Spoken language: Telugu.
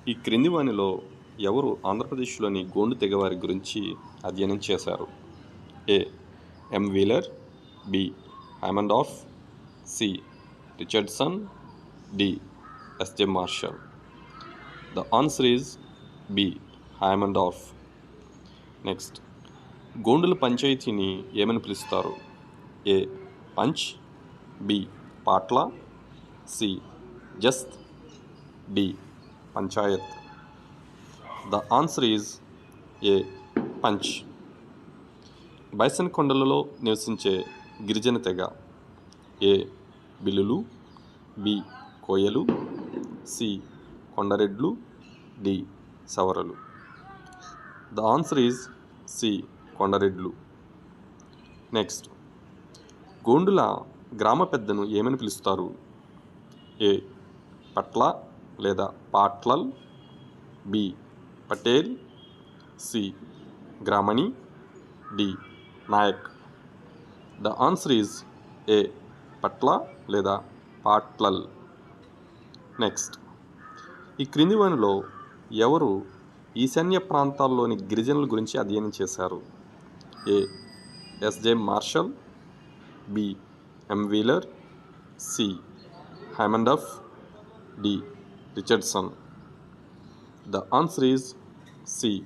ఈ క్రింది వానిలో ఎవరు ఆంధ్రప్రదేశ్లోని గోండు తెగవారి గురించి అధ్యయనం చేశారు? A. M Wheeler, B. Haimendorf, C. Richardson, D. SJ Marshall. The answer is B. Haimendorf. Next, గోండుల పంచాయతీని ఏమని పిలుస్తారు? A. Panch, B. Patla, C. Jast, D. Panchayat. The answer is A. Panch. Bison కొండలలో నివసించే గిరిజన తెగ. ఏ. బిల్లులు, బి. కోయలు, సి. కొండరెడ్లు, డి. సవరలు. The answer is C. కొండరెడ్లు. నెక్స్ట్, గోండుల గ్రామ పెద్దను ఏమని పిలుస్తారు? ఏ. పట్ల లేదా పాట్లల్, బి. పటేల్, సి. గ్రామణి, D. Naik. The answer is A. పట్ల లేదా పాట్లల్. నెక్స్ట్, ఈ క్రింది వానిలో ఎవరు ఈశాన్య ప్రాంతాల్లోని గిరిజనుల గురించి అధ్యయనం చేశారు? A. SJ Marshall, B. M Wheeler, C. Haimendorf, D. Richardson. The answer is C.